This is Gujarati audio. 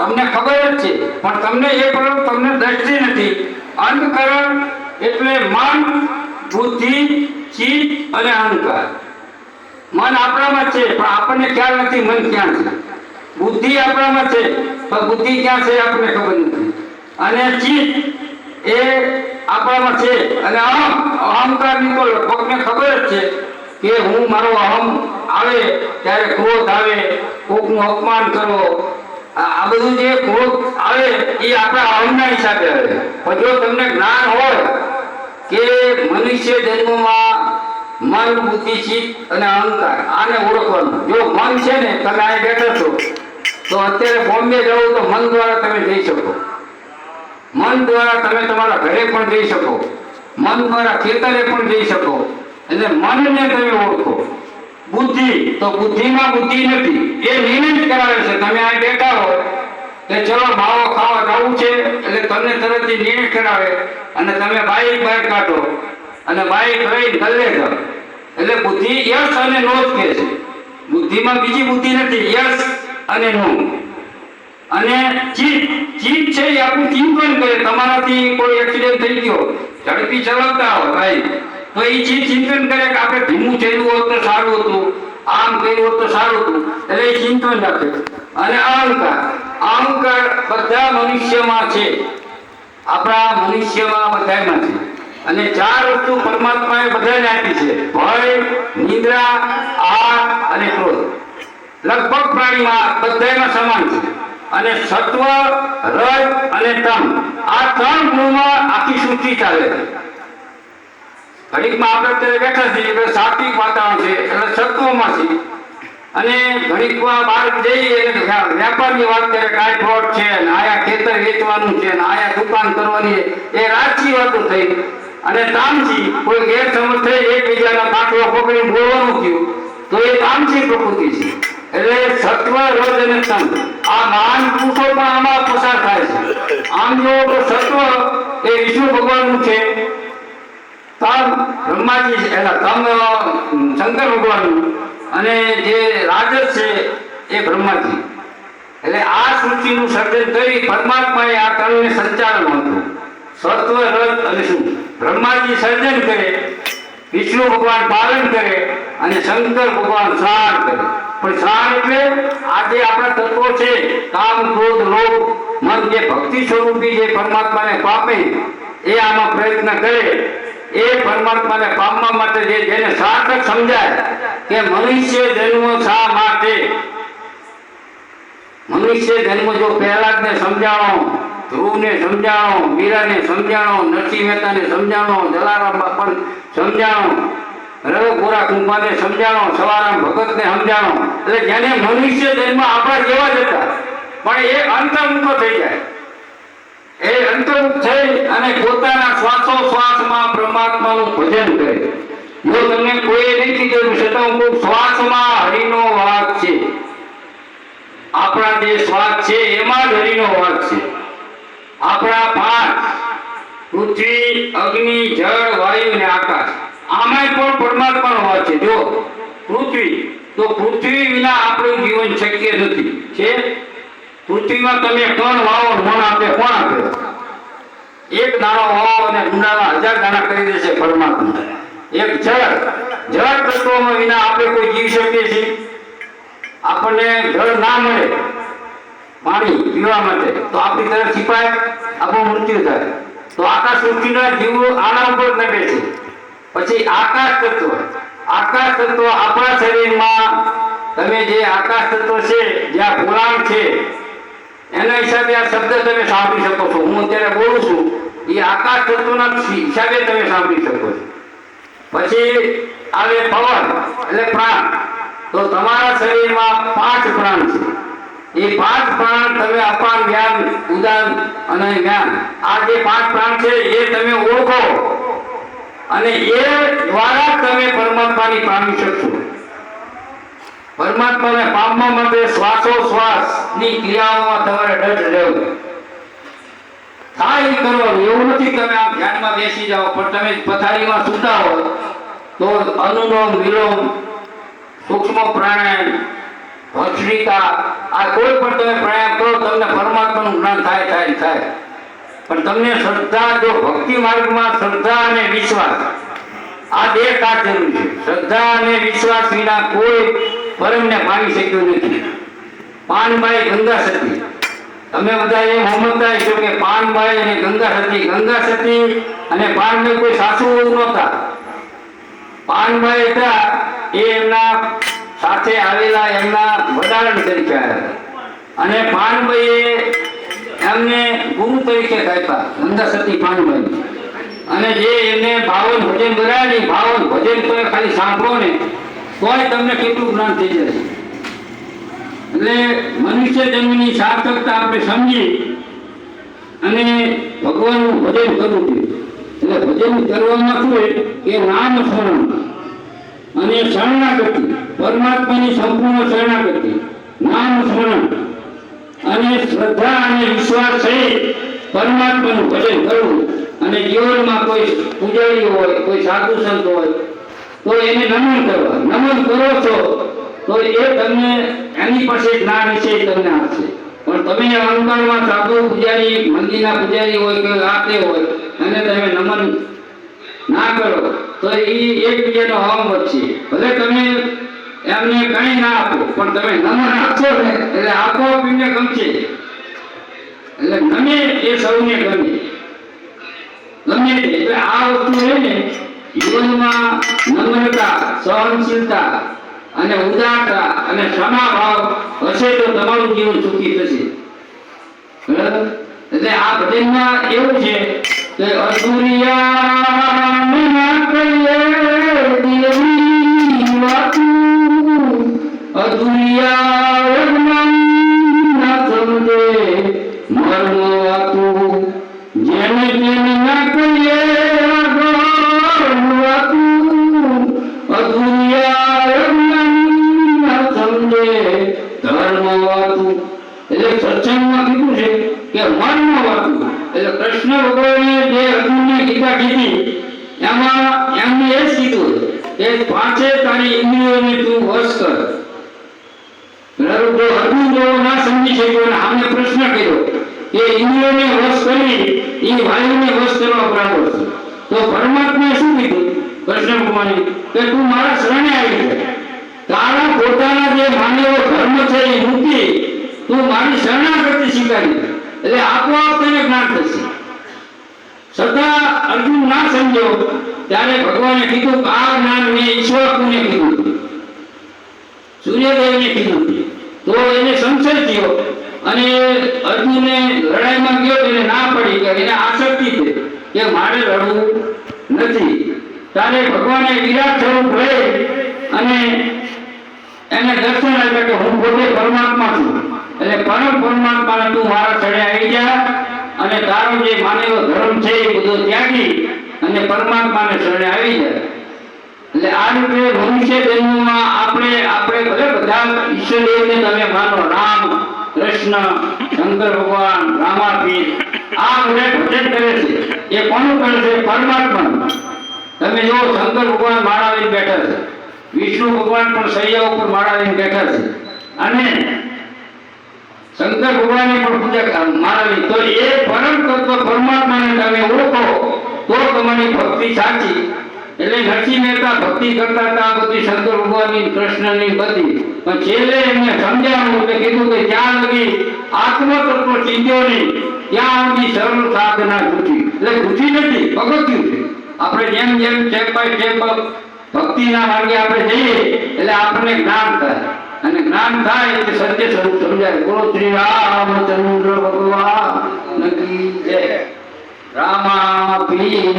તમને ખબર જ છે, પણ તમને એ પણ તમને દ્રષ્ટિ નથી. અંતકરણ એટલે મન, બુદ્ધિ, ચિત્ત અને અહંકાર. મન આપણામાં છે પણ આપણને ખ્યાલ નથી મન ક્યાં છે. બુદ્ધિ આપણામાં છે પણ બુદ્ધિ ક્યાં છે આપણને ખબર નથી. અને ચિત્ત એ આપણામાં છે. અને અહંકારની તો લગભગને ખબર જ છે કે હું મારો અહમ આવે ત્યારે ક્રોધ આવે, કોકનું અપમાન કરો, આ બધું જે ક્રોધ આવે એ આપણા અહમના હિસાબે આવે. પણ જો તમને જ્ઞાન હોય કે મનુષ્ય જન્મમાં મન, બુદ્ધિ, ચિત્ત અને અહંકાર આને ઓળખવાનું. જો મન છે ને, તમે અહીં બેઠો છો તો અત્યારે બોમ્બે જવું તો મન દ્વારા તમે જઈ શકો. મન દ્વારા તમે તમારા ઘરે પણ જઈ શકો, મન દ્વારા ખેતરે પણ જઈ શકો. એટલે મનને તમે ઓળખો. બુદ્ધિ તો બુદ્ધિમાં બુદ્ધિ નથી, એ નિર્ણય જ કરાવે છે. તમે અહીં બેઠા હો કે ચલો માવો ખાવા જવું છે એટલે તમને તરતથી નિર્ણય કરાવે અને તમે બાઈક બહાર કાઢો અને બાઈક લઈને ગલ્લે જાઓ. એટલે બુદ્ધિ યસ અને નો જ કહે છે. બુદ્ધિમાં બીજી બુદ્ધિ નથી, યસ અને નો. અને ચિત્ત છે એ આપણું ચિંતન કરે. તમારાથી કોઈ એક્સિડન્ટ થઈ ગયો, ઝડપી ચલાવતા હો ભાઈ, તો એ ચિંતન કરે કે આપણે ધીમું થયેલું હોત તો સારું હતું, આમ કર્યું હોત તો સારું હતું. એટલે એ ચિંતન રાખે. અને અહંકાર બધા મનુષ્યમાં છે, આપણા મનુષ્યમાં બધામાં છે. અને ચાર વસ્તુ પરમાત્માએ બધાને આપી છે: ભય, નિદ્રા, આહાર અને ક્રોધ. લગભગ પ્રાણીમાં બધામાં સમાન છે. અને સત્વ, રજ અને તમ, આ ત્રણ ગુણમાં આખી સૃષ્ટિ ચાલે છે. ઘડીકમાં આપણે અત્યારે બેઠા છીએ એટલે સાત્વિક વાતાવરણ છે એટલે સત્વમાં છે. અને ઘડીકમાં બહાર જઈએ એટલે વેપારની વાત કરે કે આ પ્લોટ છે ને આયા ખેતર વેચવાનું છે ને આયા દુકાન કરવાની, એ રાજકી વાતો થઈ. અને તામસી કોઈ ગેરસમજ થઈ, એકબીજાના કાંઠો પકડીને બોલવાનું થયું તો એ તામસી પ્રકૃતિ છે. એટલે સત્વ, રજ અને તમ આ મહાન પુરુષો પણ આમાં પસાર થાય છે. આમ જો તો સત્વ એ વિષ્ણુ ભગવાનનું છે, તમ બ્રહ્માજી છે, તમ શંકર ભગવાનનું, અને જે રાજસ છે એ બ્રહ્માજી. એટલે આ સૃષ્ટિનું સર્જન કરી પરમાત્માએ આ ત્રણને સંચાલન હતું. સત્વ, રજ અને શું બ્રહ્માજી સર્જન કરે, વિષ્ણુ ભગવાન પાલન કરે અને શંકર ભગવાન સાર કરે. પણ સાર એટલે આ જે આપણા તત્વો છે કામ, ક્રોધ, લોભ, મન, જે ભક્તિ સ્વરૂપી જે પરમાત્માને પામે એ આમાં પ્રયત્ન કરે. એ પરમાત્માને પામવા માટે જેને સાર્થક સમજાય કે મનુષ્ય જન્મ શા માટે. મનુષ્ય જન્મ જો પ્રહલાદને સમજાણો, ધ્રુવને સમજાણો, મીરાને સમજાણો, નરસિંહ મહેતાને સમજાણો, જલારામ બાપાને સમજાણો, રવ ગોરા કુંભાને સમજાણો, સવારામ ભગતને સમજાણો. એટલે જેને મનુષ્ય જન્મ આપણા જેવા જ હતા પણ એ અંતર્મુખ થઈ જાય. એ અંતર્મુખ થઈ અને પોતાના શ્વાસોશ્વાસમાં પરમાત્માનું ભજન કરે. જો તમને કોઈ નહીં કીધું છતાં હું શ્વાસમાં હરિનો વાસ છે. આપણા જે શ્વાસ છે એમાં જ હરિનો વાસ છે. આપણા પાંચ પૃથ્વી, અગ્નિ, જળ, વાયુ અને આકાશ, આમાંય પણ પરમાત્માનો વાસ છે. જો પૃથ્વી તો પૃથ્વી વિના આપણું જીવન શક્ય નથી. છે પૃથ્વીમાં તમે કણ વાવો, મન આપે કોણ આપે? એક દાણો વાવો અને ઊંડાના 1000 દાણા કરી દેશે પરમાત્મા. એક જળ તત્વોમાં વિના આપણે કોઈ જીવી શકીએ છીએ? આપણને જળ ના મળે પાણી પીવા માટે તો આપણી તરફ છીપાય, આપણું મૃત્યુ થાય. તો આકાશ સૃષ્ટિના જીવો આના ઉપર નડે છે. પછી આકાશ તત્વ આપણા શરીરમાં તમે જે આકાશ તત્વ છે, જ્યાં પુરાણ છે એના હિસાબે આ શબ્દ તમે સાંભળી શકો છો. હું અત્યારે બોલું છું એ આકાશ તત્વના હિસાબે તમે સાંભળી શકો છો. પછી આવે પવન એટલે પ્રાણ. તો તમારા શરીરમાં 5 પ્રાણ છે. એ 5 પ્રાણ તમે અપાન, જ્ઞાન, ઉદાન અને જ્ઞાન, આ જે 5 પ્રાણ છે એ તમે ઓળખો અને એ દ્વારા તમે પરમાત્માની પામી શકશો. પરમાત્માને પામવા માટે શ્વાસોશ્વાસની ક્રિયાઓમાં તમારે ડટ રહેવું. થાય એ કરવાનું. એવું નથી તમે આમ ધ્યાનમાં બેસી જાઓ પણ તમે પથારીમાં સૂતા હો તો અનુલોમ વિલોમ, સૂક્ષ્મ પ્રાણાયામ, ભસ્ત્રિકા, આ કોઈ પણ તમે પ્રાણાયામ કરો તમે તમને પરમાત્માનું જ્ઞાન થાય. પણ તમને શ્રદ્ધા, જો ભક્તિ માર્ગમાં શ્રદ્ધા અને વિશ્વાસ આ બે કાળ જરૂરી છે. શ્રદ્ધા અને વિશ્વાસ વિના કોઈ પરમને પામી શક્યું નથી. પાનબાઈ ગંગા સતી, તમે બધા એમ સમજતા છો કે પાનબાઈ અને ગંગા સતી અને પાનબાઈ કોઈ સાસુ નહોતા. પાનબાઈ હતા એ એમના સાથે આવેલા એમના વડારણ તરીકે આવ્યા હતા અને પાનબાઈએ એમને ગુરુ તરીકે આપ્યા, ગંગા સતી પાનબાઈ. અને જે એમને 52 ભજન કરાયા, 52 ભજન તો ખાલી સાંભળો ને તોય તમને કેટલું જ્ઞાન થઈ જશે. એટલે મનુષ્ય જન્મની સાર્થકતા આપણે સમજી અને ભગવાનનું ભજન કરવું જોઈએ. એટલે ભજન કરવામાં શું હોય કે નામ સ્મરણ અને શરણાગતિ, પરમાત્માની સંપૂર્ણ શરણાગતિ, નામ સ્મરણ અને શ્રદ્ધા અને વિશ્વાસ સહિત પરમાત્માનું ભજન કરવું. અને જીવનમાં કોઈ પૂજારી હોય, કોઈ સાધુ સંત હોય તો એને નમન કરવા. નમન કરો છો તો એ તમને એની પાસે જ્ઞાન છે તમને આપશે. પણ તમે અહંકારમાં સાધુ પૂજારી, મંદિરના પૂજારી હોય કે આતે હોય અને તમે નમન ના કરો તો એ એકબીજાનો અહંમત છે. ભલે તમે એમને કંઈ ના આપો પણ તમે નમન આપશો ને એટલે આપોઆપ એમને ગમશે. એટલે ગમે એ સૌને ગમે. એટલે આ વસ્તુ છે ને જીવનમાં નમ્રતા, સહનશીલતા અને ઉદારતા અને ક્ષમા ભાવ હશે તો તમારું જીવન સુખી થશે. બરાબર? એટલે આ ભજનમાં એવું છે કે અધુરિયા મના કહીએ દિલની વાતું, અધુરિયા મન ના સમજે મર્મ વાતું, જેને ના કહીએ વાતું, અધુરિયા મન ના સમજે ધર્મ વાતું. એટલે સત્સંગમાં કીધું છે કે મર્મ વાતું. એટલે કૃષ્ણ ભગવાને જે અર્જુનને ગીતા કીધી એમાં એમને એ જ કીધું કે પાંચે તારી ઇન્દ્રિયોને તું વશ કર. બરાબર? જો અર્જુન જો ના સમજી શક્યો અને આમને પ્રશ્ન કર્યો કે ઇન્દ્રિયોને વશ કરી એ વાયુને વશ કરવા બરાબર છે, તો પરમાત્માએ શું કીધું કૃષ્ણ ભગવાને કે તું મારા શરણે આવી જા. તારા પોતાના જે માનવો ધર્મ છે એ મૂકી તું મારી શરણાગતિ સ્વીકારી. એટલે આપોઆપ તેને જ્ઞાન થશે. છતાં અર્જુન ના સમજ્યો ત્યારે ભગવાને કીધું કે આ જ્ઞાન મેં ઈશ્વરને કીધું, સૂર્યદેવને કીધું. તો એને સંશય થયો અને અર્જુને લડાઈમાં ગયો એને ના પડી કે એને આસક્તિ થઈ કે મારે લડવું નથી. ત્યારે ભગવાને વિરાટ સ્વરૂપ લઈ અને એને દર્શન આપ્યા કે હું પોતે પરમાત્મા છું. એટલે પરમાત્માને તું મારા ચડે આવી જા અને તારો જે માનેલો ધર્મ છે એ બધો ત્યાગી અને પરમાત્માને શરણે આવી જાય. એટલે આ રીતે મનુષ્ય જન્મમાં આપણે ભલે બધા ઈશ્વરને તમે માનો, રામ, કૃષ્ણ, શંકર ભગવાન, રામાપીર, આ બધા ભજન કરે છે. એ કોનું કરે છે? પરમાત્માનું. તમે જો શંકર ભગવાન માળા લઈને બેઠા છે, વિષ્ણુ ભગવાન પણ સૈયા ઉપર માળા લઈને બેઠા છે અને શંકર ભગવાને પણ પૂજા મારાવી. તો એ પરમ તત્વ પરમાત્માને તમે ઓળખો તો તમારી ભક્તિ સાચી. એટલે નરસિંહ મહેતા ભક્તિ કરતા હતા બધી શંકર ભગવાનની, કૃષ્ણની બધી, પણ છેલ્લે એમને સમજાવ્યું એટલે કીધું કે જ્યાં લગી આત્મતત્વ ચીંધ્યો નહીં ત્યાં સુધી સરળ સાધના છૂટી. એટલે છૂટી નથી, પગથિયું છે. આપણે જેમ જેમ સ્ટેપ બાય સ્ટેપ ભક્તિના માર્ગે આપણે જઈએ એટલે આપણને જ્ઞાન થાય અને જ્ઞાન થાય એટલે સત્ય સ્વરૂપ સમજાય. બોલો શ્રી રામચંદ્ર ભગવાન કી જય. રામાપીર